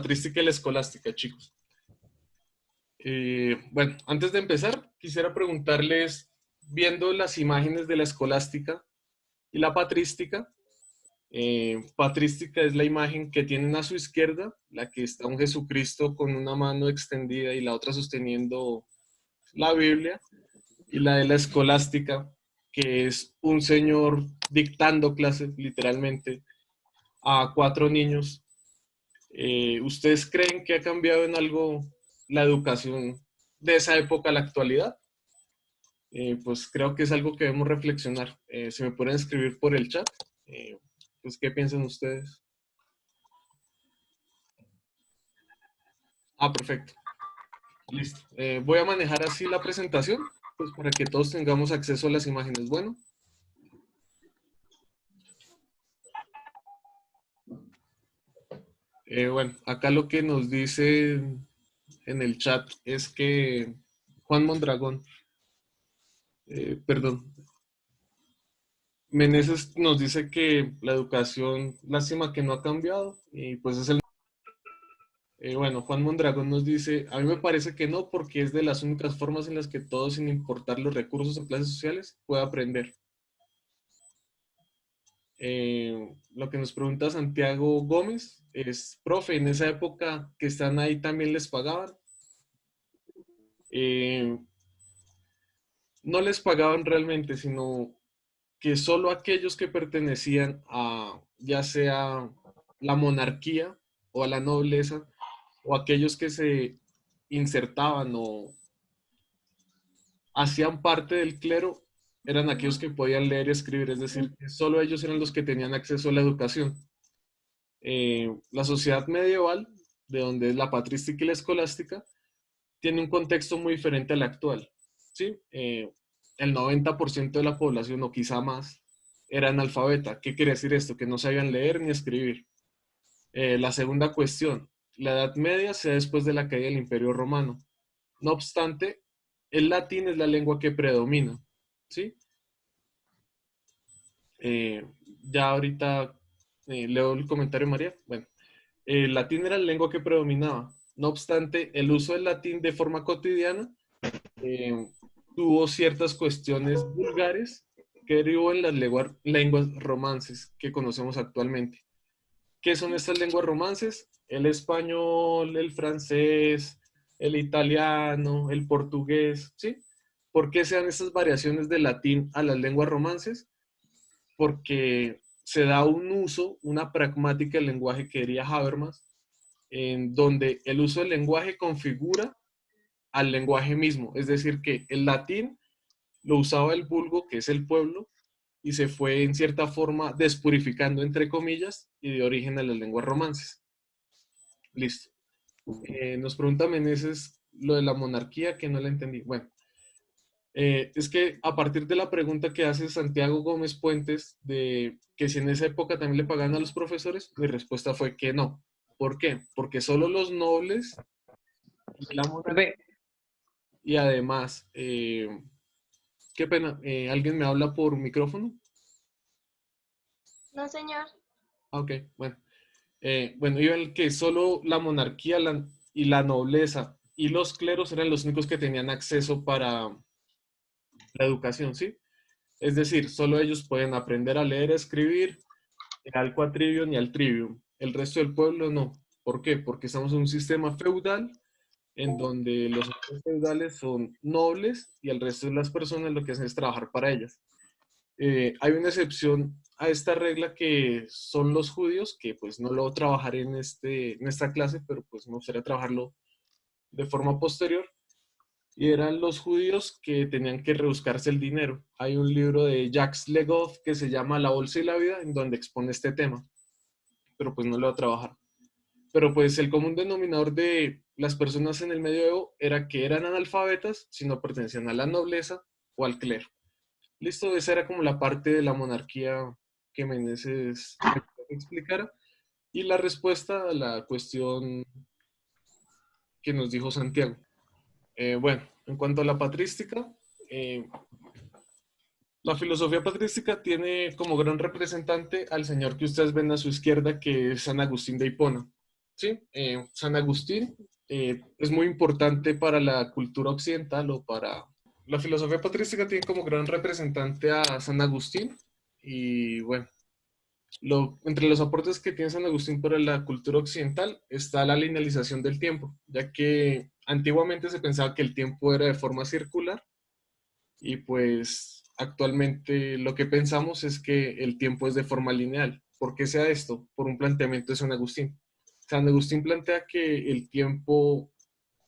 patrística y la escolástica, chicos. Bueno, antes de empezar, quisiera preguntarles, viendo las imágenes de la escolástica y la patrística, patrística es la imagen que tienen a su izquierda, la que está un Jesucristo con una mano extendida y la otra sosteniendo la Biblia, y la de la escolástica, que es un señor dictando clases, literalmente, a 4 niños. ¿Ustedes creen que ha cambiado en algo la educación de esa época a la actualidad? Pues creo que es algo que debemos reflexionar. ¿Se me pueden escribir por el chat? Eh, pues, ¿qué piensan ustedes? Ah, perfecto. Listo. Voy a manejar así la presentación, pues para que todos tengamos acceso a las imágenes. Bueno, bueno, acá lo que nos dice en el chat es que Juan Mondragón, perdón, Meneses nos dice que la educación, lástima que no ha cambiado, y pues es el... bueno, Juan Mondragón nos dice, a mí me parece que no, porque es de las únicas formas en las que todos, sin importar los recursos o clases sociales, puede aprender. Lo que nos pregunta Santiago Gómez es, profe, en esa época que están ahí también les pagaban. Eh, no les pagaban realmente, sino que solo aquellos que pertenecían a ya sea la monarquía o a la nobleza, o aquellos que se insertaban o hacían parte del clero, eran aquellos que podían leer y escribir, es decir, que solo ellos eran los que tenían acceso a la educación. La sociedad medieval, de donde es la patrística y la escolástica, tiene un contexto muy diferente al actual. ¿Sí? El 90% de la población, o quizá más, era analfabeta. ¿Qué quiere decir esto? Que no sabían leer ni escribir. La segunda cuestión, la Edad Media se da después de la caída del Imperio Romano. No obstante, el latín es la lengua que predomina. ¿Sí? Eh, ya ahorita leo el comentario de María. Bueno, el latín era la lengua que predominaba. No obstante, el uso del latín de forma cotidiana eh, tuvo ciertas cuestiones vulgares que derivó en las lenguas romances que conocemos actualmente. ¿Qué son estas lenguas romances? El español, el francés, el italiano, el portugués, ¿sí? ¿Por qué se dan estas variaciones del latín a las lenguas romances? Porque se da un uso, una pragmática del lenguaje que diría Habermas, en donde el uso del lenguaje configura al lenguaje mismo. Es decir, que el latín lo usaba el vulgo, que es el pueblo, y se fue en cierta forma despurificando, entre comillas, y de origen a las lenguas romances. Listo. Nos pregunta Meneses lo de la monarquía, que no le entendí. Bueno, es que a partir de la pregunta que hace Santiago Gómez Puentes de que si en esa época también le pagaban a los profesores, mi respuesta fue que no. ¿Por qué? Porque solo los nobles y la monarquía, Profe, y además, qué pena, ¿alguien me habla por micrófono? No, señor. Ah, ok, bueno. Bueno, iba el que solo la monarquía y la nobleza y los cleros eran los únicos que tenían acceso para la educación, ¿sí? Es decir, solo ellos pueden aprender a leer, a escribir, al quadrivium y al trivium. El resto del pueblo no. ¿Por qué? Porque estamos en un sistema feudal en donde los señores feudales son nobles y el resto de las personas lo que hacen es trabajar para ellas. Hay una excepción a esta regla que son los judíos, que pues no lo trabajaré en esta clase, pero pues me gustaría trabajarlo de forma posterior. Y eran los judíos que tenían que rebuscarse el dinero. Hay un libro de Jacques Legoff que se llama La Bolsa y la Vida, en donde expone este tema, pero pues no lo voy a trabajar. Pero pues el común denominador de las personas en el medioevo era que eran analfabetas si no pertenecían a la nobleza o al clero. Listo, esa era como la parte de la monarquía que Meneses me explicara. Y la respuesta a la cuestión que nos dijo Santiago. Bueno, en cuanto a la patrística, eh, la filosofía patrística tiene como gran representante al señor que ustedes ven a su izquierda, que es San Agustín de Hipona. ¿sí? San Agustín es muy importante para la cultura occidental o para... La filosofía patrística tiene como gran representante a San Agustín y bueno, entre los aportes que tiene San Agustín para la cultura occidental está la linealización del tiempo, ya que antiguamente se pensaba que el tiempo era de forma circular y pues actualmente lo que pensamos es que el tiempo es de forma lineal. ¿Por qué sea esto? Por un planteamiento de San Agustín. San Agustín plantea que el tiempo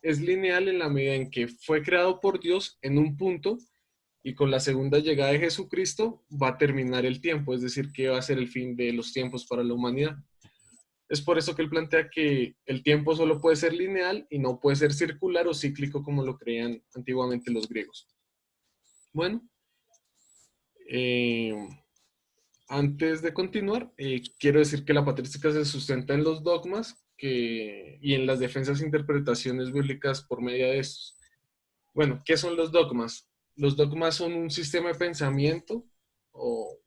es lineal en la medida en que fue creado por Dios en un punto y con la segunda llegada de Jesucristo va a terminar el tiempo, es decir, que va a ser el fin de los tiempos para la humanidad. Es por eso que él plantea que el tiempo solo puede ser lineal y no puede ser circular o cíclico como lo creían antiguamente los griegos. Bueno, eh, antes de continuar, quiero decir que la patrística se sustenta en los dogmas y en las defensas e interpretaciones bíblicas por medio de estos. Bueno, ¿qué son los dogmas? Los dogmas son un sistema de pensamiento o,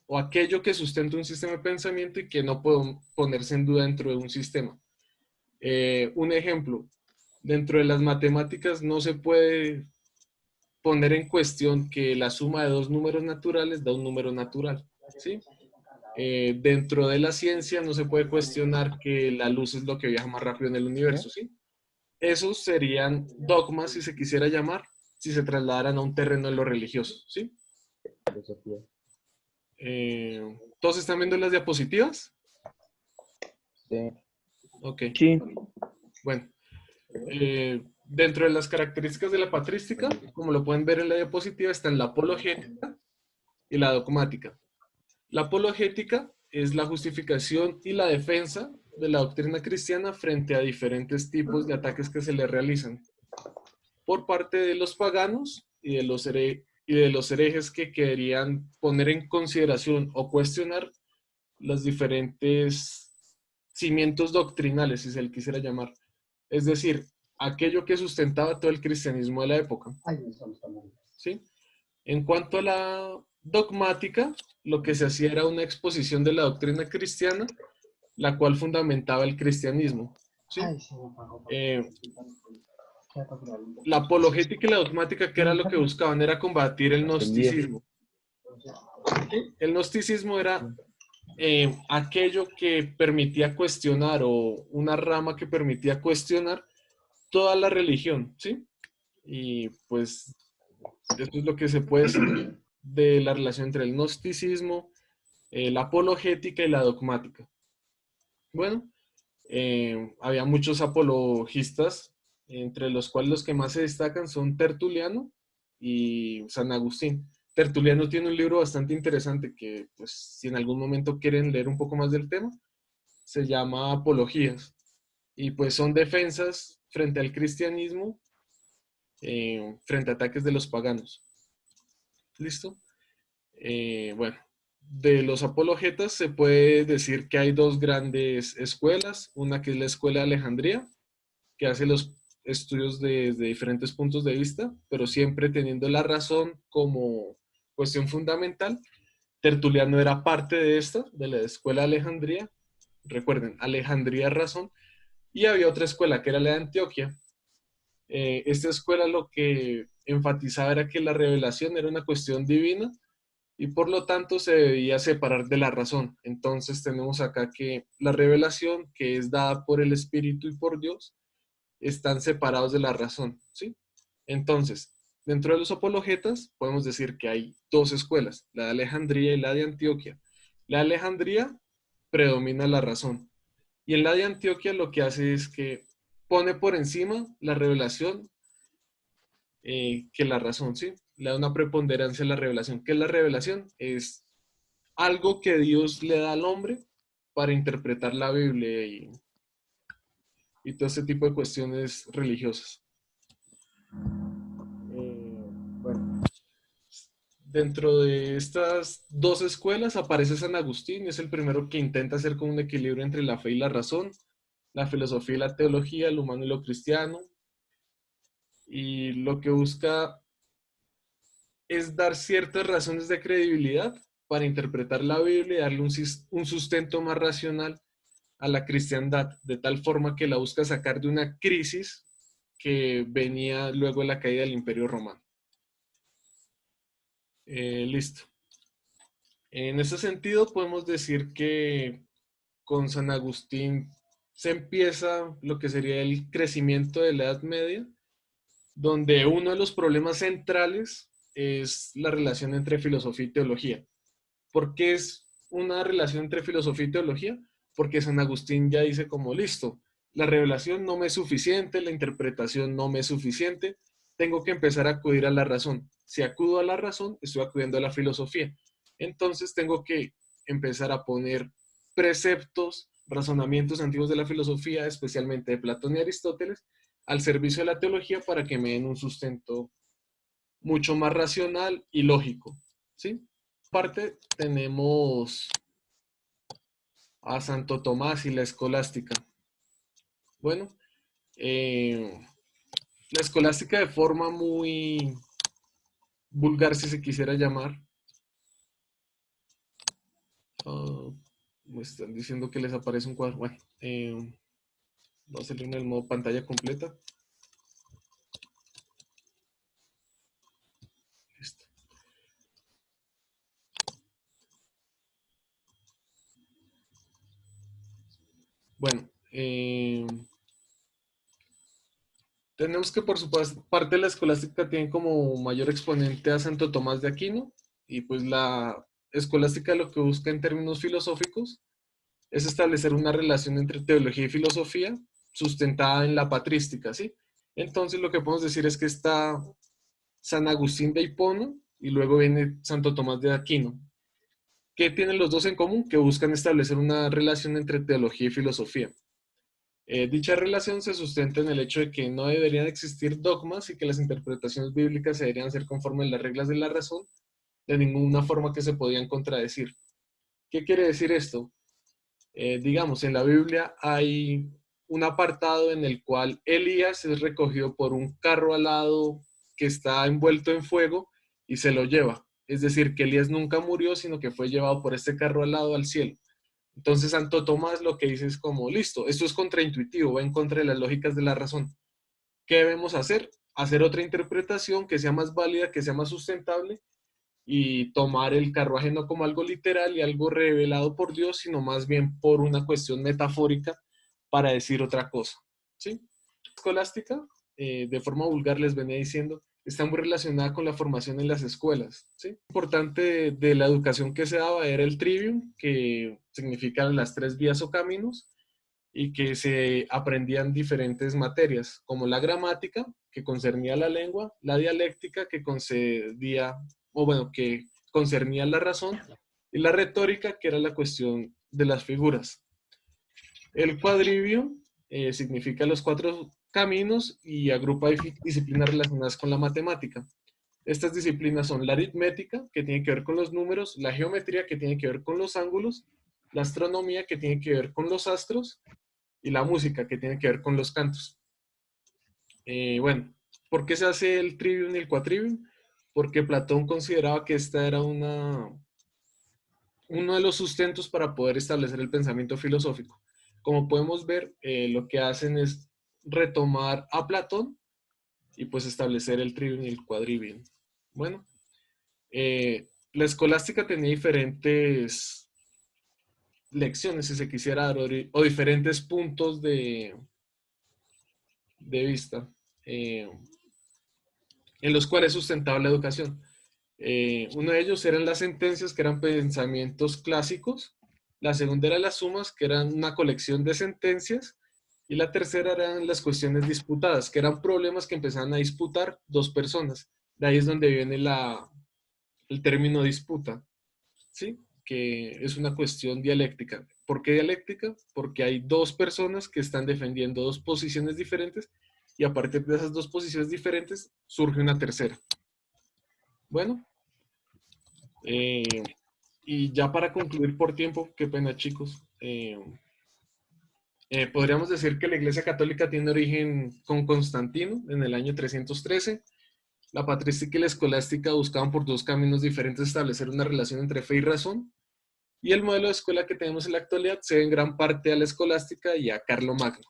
o aquello que sustenta un sistema de pensamiento y que no puede ponerse en duda dentro de un sistema. Un ejemplo, dentro de las matemáticas no se puede poner en cuestión que la suma de dos números naturales da un número natural, ¿sí? Dentro de la ciencia no se puede cuestionar que la luz es lo que viaja más rápido en el universo, ¿sí? Esos serían dogmas, si se quisiera llamar, si se trasladaran a un terreno de lo religioso, ¿sí? Filosofía. ¿Todos están viendo las diapositivas? Sí. Ok, Sí, bueno. Dentro de las características de la patrística, como lo pueden ver en la diapositiva, están la apologética y la dogmática. La apologética es la justificación y la defensa de la doctrina cristiana frente a diferentes tipos de ataques que se le realizan por parte de los paganos y de los herejes que querían poner en consideración o cuestionar los diferentes cimientos doctrinales, si se le quisiera llamar. Es decir, aquello que sustentaba todo el cristianismo de la época. ¿Sí? En cuanto a la dogmática, lo que se hacía era una exposición de la doctrina cristiana, la cual fundamentaba el cristianismo. ¿Sí? La apologética y la dogmática, que era lo que buscaban, era combatir el gnosticismo. ¿Sí? El gnosticismo era aquello que permitía cuestionar o una rama que permitía cuestionar toda la religión, ¿sí? Y pues esto es lo que se puede decir de la relación entre el gnosticismo, la apologética y la dogmática. Bueno, había muchos apologistas, entre los cuales los que más se destacan son Tertuliano y San Agustín. Tertuliano tiene un libro bastante interesante que, pues, si en algún momento quieren leer un poco más del tema, se llama Apologías. Y pues son defensas frente al cristianismo, frente a ataques de los paganos. ¿Listo? Bueno, de los apologetas se puede decir que hay dos grandes escuelas, una que es la escuela de Alejandría, que hace los estudios desde diferentes puntos de vista, pero siempre teniendo la razón como cuestión fundamental. Tertuliano era parte de esta, de la escuela de Alejandría. Recuerden, Alejandría es razón. Y había otra escuela que era la de Antioquia. Esta escuela lo que enfatizaba era que la revelación era una cuestión divina y por lo tanto se debía separar de la razón. Entonces tenemos acá que la revelación que es dada por el Espíritu y por Dios están separados de la razón, ¿sí? Entonces, dentro de los apologetas podemos decir que hay dos escuelas, la de Alejandría y la de Antioquia. La de Alejandría predomina la razón y en la de Antioquia lo que hace es que pone por encima la revelación que la razón, ¿sí? Le da una preponderancia a la revelación. ¿Qué es la revelación? Es algo que Dios le da al hombre para interpretar la Biblia y todo este tipo de cuestiones religiosas. Bueno, dentro de estas dos escuelas aparece San Agustín, es el primero que intenta hacer como un equilibrio entre la fe y la razón, la filosofía y la teología, lo humano y lo cristiano, y lo que busca es dar ciertas razones de credibilidad para interpretar la Biblia y darle un sustento más racional a la cristiandad, de tal forma que la busca sacar de una crisis que venía luego de la caída del Imperio Romano. Listo. En ese sentido, podemos decir que con San Agustín se empieza lo que sería el crecimiento de la Edad Media, donde uno de los problemas centrales es la relación entre filosofía y teología. ¿Por qué es una relación entre filosofía y teología? Porque San Agustín ya dice como, listo, la revelación no me es suficiente, la interpretación no me es suficiente, tengo que empezar a acudir a la razón. Si acudo a la razón, estoy acudiendo a la filosofía. Entonces tengo que empezar a poner preceptos, razonamientos antiguos de la filosofía, especialmente de Platón y Aristóteles, al servicio de la teología para que me den un sustento mucho más racional y lógico. ¿Sí? Parte tenemos a Santo Tomás y la escolástica. Bueno, la escolástica de forma muy vulgar, si se quisiera llamar, me están diciendo que les aparece un cuadro. Bueno, voy a salir en el modo pantalla completa. Listo. Bueno, tenemos que por su parte la escolástica tiene como mayor exponente a Santo Tomás de Aquino, y pues la escolástica lo que busca en términos filosóficos es establecer una relación entre teología y filosofía sustentada en la patrística, ¿sí? Entonces lo que podemos decir es que está San Agustín de Hipona y luego viene Santo Tomás de Aquino. ¿Qué tienen los dos en común? Que buscan establecer una relación entre teología y filosofía. Dicha relación se sustenta en el hecho de que no deberían existir dogmas y que las interpretaciones bíblicas se deberían hacer conforme a las reglas de la razón, de ninguna forma que se podían contradecir. ¿Qué quiere decir esto? Digamos, en la Biblia hay un apartado en el cual Elías es recogido por un carro alado que está envuelto en fuego y se lo lleva. Es decir, que Elías nunca murió, sino que fue llevado por este carro alado al cielo. Entonces Santo Tomás lo que dice es como, listo, esto es contraintuitivo, va en contra de las lógicas de la razón. ¿Qué debemos hacer? Hacer otra interpretación que sea más válida, que sea más sustentable y tomar el carruaje no como algo literal y algo revelado por Dios, sino más bien por una cuestión metafórica para decir otra cosa. ¿Sí? Escolástica, de forma vulgar les venía diciendo, está muy relacionada con la formación en las escuelas. ¿Sí? Importante de la educación que se daba era el trivium, que significa las tres vías o caminos, y que se aprendían diferentes materias, como la gramática, que concernía la lengua, la dialéctica, que concedía, o bueno, que concernía la razón, y la retórica, que era la cuestión de las figuras. El cuadrivio significa los cuatro caminos y agrupa disciplinas relacionadas con la matemática. Estas disciplinas son la aritmética, que tiene que ver con los números, la geometría, que tiene que ver con los ángulos, la astronomía, que tiene que ver con los astros, y la música, que tiene que ver con los cantos. Bueno, ¿por qué se hace el trivium y el quadrivium? Porque Platón consideraba que esta era uno de los sustentos para poder establecer el pensamiento filosófico. Como podemos ver, lo que hacen es retomar a Platón y pues establecer el trivium y el quadrivium. Bueno, la escolástica tenía diferentes lecciones, si se quisiera dar, o diferentes puntos de vista. En los cuales sustentaba la educación. Uno de ellos eran las sentencias, que eran pensamientos clásicos. La segunda era las sumas, que eran una colección de sentencias. Y la tercera eran las cuestiones disputadas, que eran problemas que empezaban a disputar dos personas. De ahí es donde viene el término disputa, ¿sí? Que es una cuestión dialéctica. ¿Por qué dialéctica? Porque hay dos personas que están defendiendo dos posiciones diferentes y a partir de esas dos posiciones diferentes surge una tercera. Bueno, eh, y ya para concluir por tiempo, qué pena chicos, podríamos decir que la Iglesia Católica tiene origen con Constantino en el año 313. La patrística y la escolástica buscaban por dos caminos diferentes establecer una relación entre fe y razón, Y el modelo de escuela que tenemos en la actualidad se debe en gran parte a la escolástica y a Carlomagno.